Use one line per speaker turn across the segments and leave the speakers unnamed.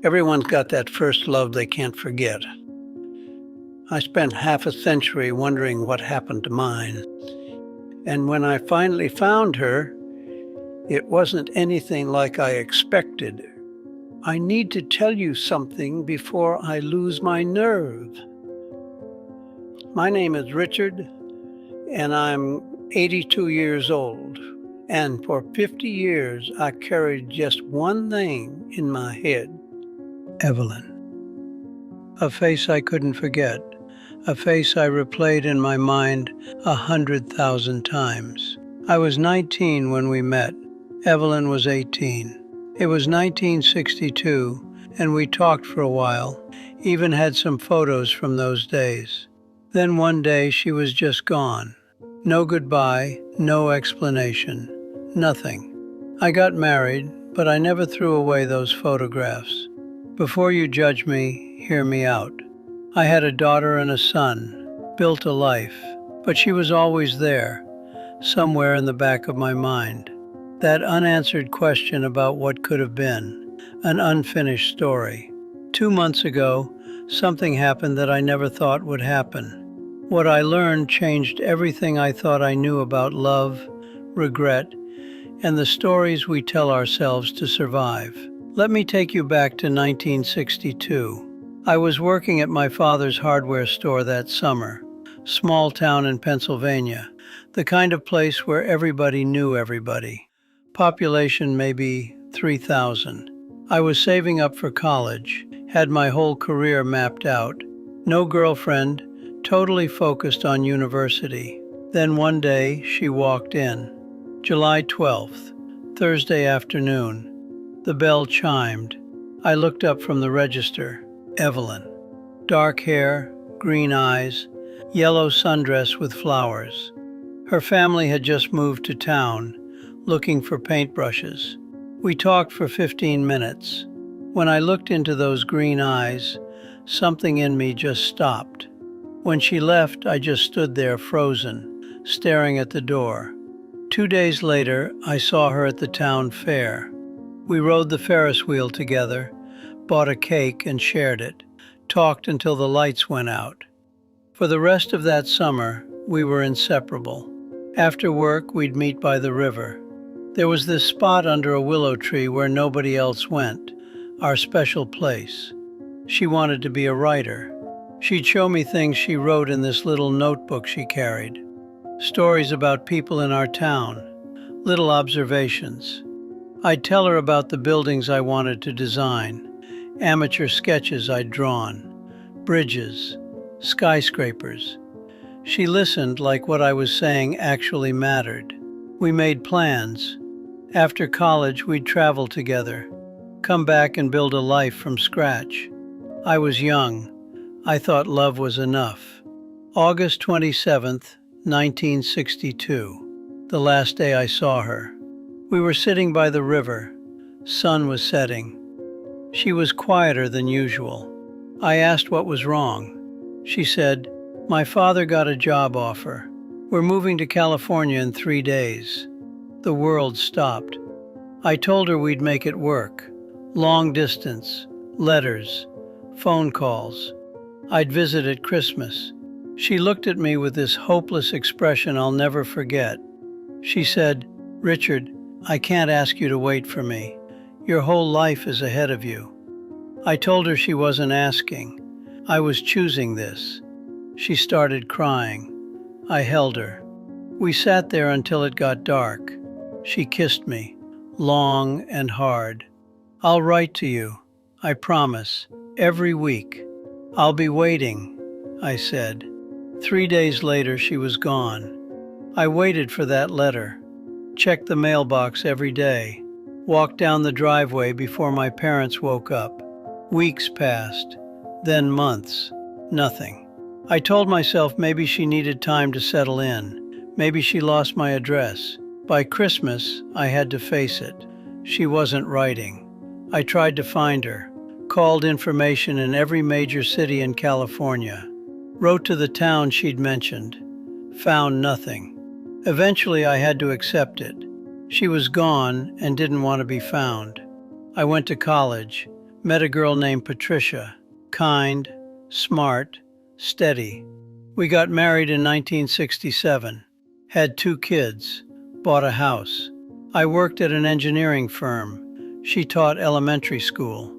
Everyone's got that first love they can't forget. I spent half a century wondering what happened to mine. And when I finally found her, it wasn't anything like I expected. I need to tell you something before I lose my nerve. My name is Richard, and I'm 82 years old. And for 50 years, I carried just one thing in my head. Evelyn. A face I couldn't forget. A face I replayed in my mind 100,000 times. I was 19 when we met. Evelyn was 18. It was 1962, and we talked for a while, even had some photos from those days. Then one day she was just gone. No goodbye, no explanation, nothing. I got married, but I never threw away those photographs. Before you judge me, hear me out. I had a daughter and a son, built a life, but she was always there, somewhere in the back of my mind. That unanswered question about what could have been, an unfinished story. 2 months ago, something happened that I never thought would happen. What I learned changed everything I thought I knew about love, regret, and the stories we tell ourselves to survive. Let me take you back to 1962. I was working at my father's hardware store that summer, small town in Pennsylvania, the kind of place where everybody knew everybody. Population maybe 3,000. I was saving up for college, had my whole career mapped out. No girlfriend, totally focused on university. Then one day she walked in. July 12th, Thursday afternoon. The bell chimed. I looked up from the register. Evelyn. Dark hair, green eyes, yellow sundress with flowers. Her family had just moved to town, looking for paintbrushes. We talked for 15 minutes. When I looked into those green eyes, something in me just stopped. When she left, I just stood there frozen, staring at the door. 2 days later, I saw her at the town fair. We rode the Ferris wheel together, bought a cake and shared it, talked until the lights went out. For the rest of that summer, we were inseparable. After work, we'd meet by the river. There was this spot under a willow tree where nobody else went, our special place. She wanted to be a writer. She'd show me things she wrote in this little notebook she carried. Stories about people in our town, little observations. I'd tell her about the buildings I wanted to design, amateur sketches I'd drawn, bridges, skyscrapers. She listened like what I was saying actually mattered. We made plans. After college, we'd travel together, come back and build a life from scratch. I was young. I thought love was enough. August 27th, 1962, the last day I saw her. We were sitting by the river. Sun was setting. She was quieter than usual. I asked what was wrong. She said, "My father got a job offer. We're moving to California in 3 days." The world stopped. I told her we'd make it work. Long distance, letters, phone calls. I'd visit at Christmas. She looked at me with this hopeless expression I'll never forget. She said, "Richard, I can't ask you to wait for me. Your whole life is ahead of you." I told her she wasn't asking. I was choosing this. She started crying. I held her. We sat there until it got dark. She kissed me, long and hard. "I'll write to you, I promise, every week. I'll be waiting," I said. 3 days later, she was gone. I waited for that letter, checked the mailbox every day, walked down the driveway before my parents woke up. Weeks passed, then months, nothing. I told myself maybe she needed time to settle in. Maybe she lost my address. By Christmas, I had to face it. She wasn't writing. I tried to find her, called information in every major city in California, wrote to the town she'd mentioned, found nothing. Eventually, I had to accept it. She was gone and didn't want to be found. I went to college, Met a girl named Patricia, kind, smart, steady. We got married in 1967, had 2 kids, bought a house. I worked at an engineering firm. She taught elementary school.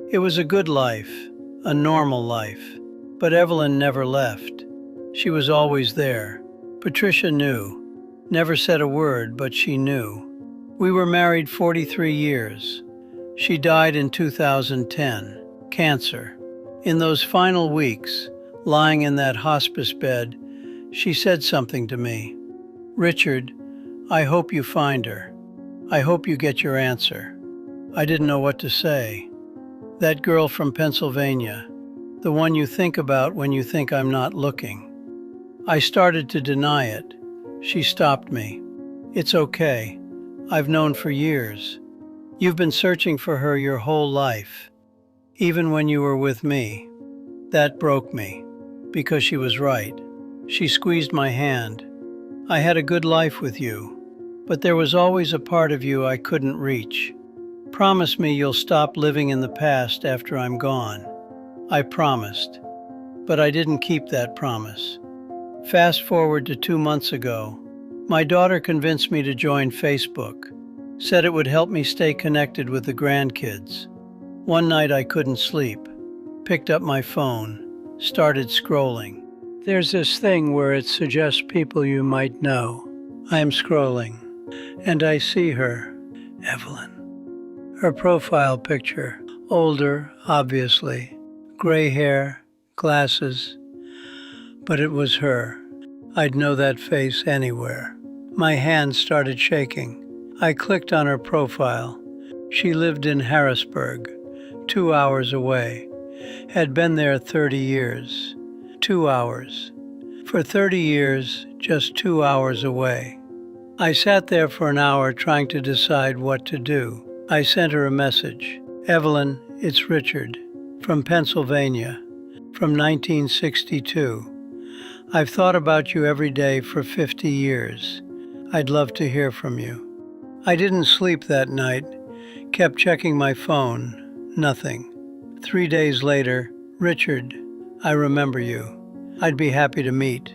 It was a good life, a normal life. But Evelyn never left. She was always there. Patricia knew. Never said a word, but she knew. We were married 43 years. She died in 2010, cancer. In those final weeks, lying in that hospice bed, she said something to me. "Richard, I hope you find her. I hope you get your answer." I didn't know what to say. That girl from Pennsylvania, the one you think about when you think I'm not looking. I started to deny it. She stopped me. "It's okay. I've known for years. You've been searching for her your whole life, even when you were with me." That broke me, because she was right. She squeezed my hand. "I had a good life with you, but there was always a part of you I couldn't reach. Promise me you'll stop living in the past after I'm gone." I promised, but I didn't keep that promise. Fast forward to 2 months ago. My daughter convinced me to join Facebook, said it would help me stay connected with the grandkids. One night I couldn't sleep, picked up my phone, started scrolling. There's this thing where it suggests people you might know. I am scrolling, and I see her, Evelyn. Her profile picture, older, obviously, gray hair, glasses, but it was her. I'd know that face anywhere. My hands started shaking. I clicked on her profile. She lived in Harrisburg, 2 hours away. Had been there 30 years. 2 hours. For 30 years, just 2 hours away. I sat there for an hour trying to decide what to do. I sent her a message. "Evelyn, it's Richard, from Pennsylvania, from 1962. I've thought about you every day for 50 years. I'd love to hear from you." I didn't sleep that night, kept checking my phone, nothing. 3 days later, "Richard, I remember you. I'd be happy to meet.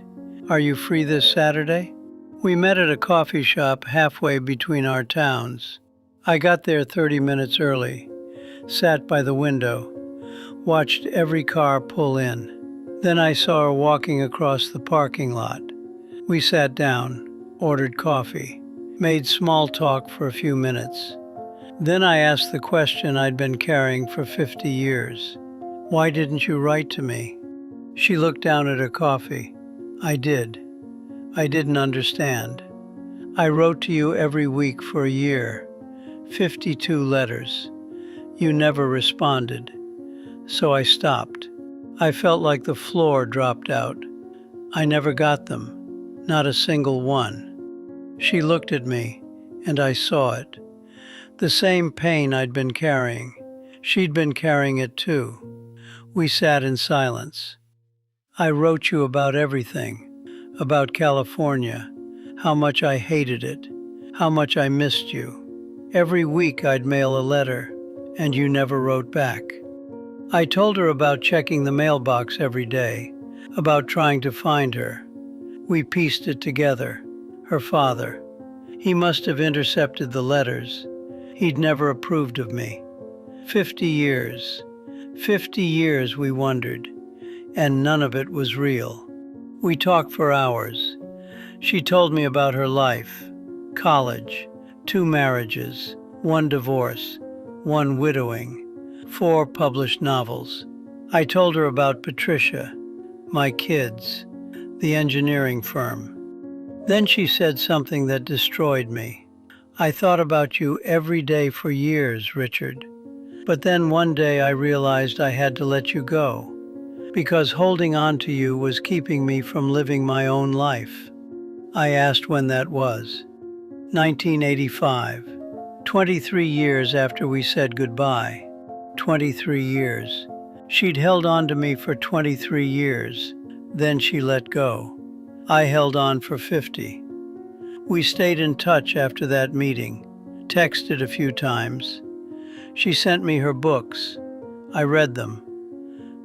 Are you free this Saturday?" We met at a coffee shop halfway between our towns. I got there 30 minutes early, sat by the window, watched every car pull in. Then I saw her walking across the parking lot. We sat down, ordered coffee, made small talk for a few minutes. Then I asked the question I'd been carrying for 50 years. "Why didn't you write to me?" She looked down at her coffee. "I did. I didn't understand. I wrote to you every week for a year, 52 letters. You never responded. So I stopped. I felt like the floor dropped out. I never got them, not a single one." She looked at me, and I saw it. The same pain I'd been carrying. She'd been carrying it too. We sat in silence. "I wrote you about everything, about California, how much I hated it, how much I missed you. Every week I'd mail a letter, and you never wrote back." I told her about checking the mailbox every day, about trying to find her. We pieced it together. Her father. He must have intercepted the letters. He'd never approved of me. 50 years. 50 years, we wondered, and none of it was real. We talked for hours. She told me about her life, college, 2 marriages, 1 divorce, 1 widowing, 4 published novels. I told her about Patricia, my kids, the engineering firm. Then she said something that destroyed me. "I thought about you every day for years, Richard. But then one day I realized I had to let you go, because holding on to you was keeping me from living my own life." I asked when that was. 1985. 23 years after we said goodbye. 23 years. She'd held on to me for 23 years. Then she let go. I held on for 50. We stayed in touch after that meeting, texted a few times. She sent me her books, I read them,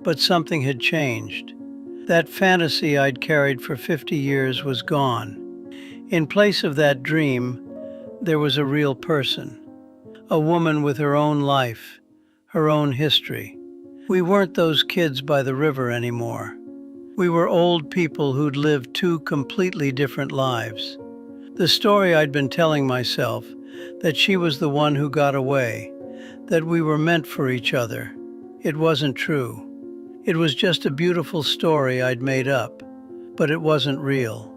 but something had changed. That fantasy I'd carried for 50 years was gone. In place of that dream, there was a real person, a woman with her own life, her own history. We weren't those kids by the river anymore. We were old people who'd lived two completely different lives. The story I'd been telling myself, that she was the one who got away, that we were meant for each other, it wasn't true. It was just a beautiful story I'd made up, but it wasn't real.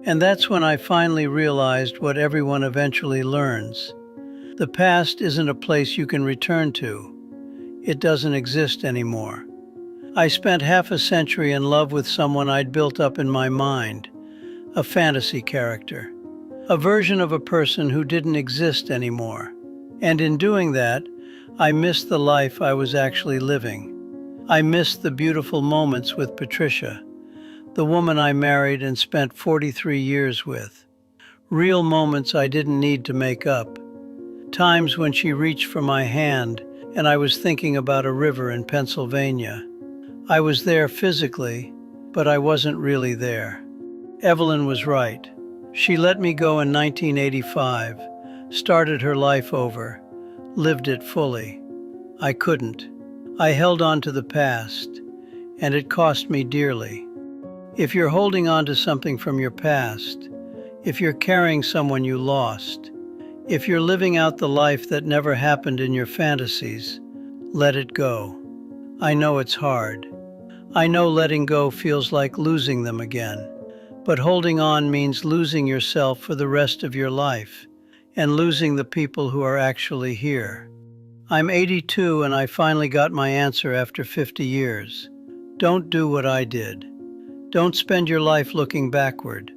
And that's when I finally realized what everyone eventually learns. The past isn't a place you can return to. It doesn't exist anymore. I spent half a century in love with someone I'd built up in my mind, a fantasy character, a version of a person who didn't exist anymore. And in doing that, I missed the life I was actually living. I missed the beautiful moments with Patricia, the woman I married and spent 43 years with. Real moments I didn't need to make up. Times when she reached for my hand and I was thinking about a river in Pennsylvania. I was there physically, but I wasn't really there. Evelyn was right. She let me go in 1985, started her life over, lived it fully. I couldn't. I held on to the past, and it cost me dearly. If you're holding on to something from your past, if you're carrying someone you lost, if you're living out the life that never happened in your fantasies, let it go. I know it's hard. I know letting go feels like losing them again, but holding on means losing yourself for the rest of your life and losing the people who are actually here. I'm 82 and I finally got my answer after 50 years. Don't do what I did. Don't spend your life looking backward.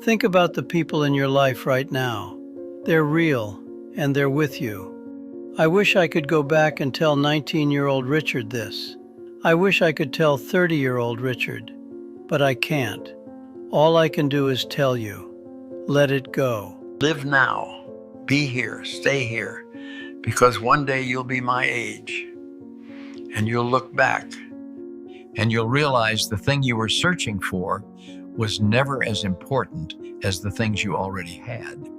Think about the people in your life right now. They're real and they're with you. I wish I could go back and tell 19-year-old Richard this. I wish I could tell 30-year-old Richard, but I can't. All I can do is tell you, let it go.
Live now. Be here. Stay here. Because one day you'll be my age. And you'll look back. And you'll realize the thing you were searching for was never as important as the things you already had.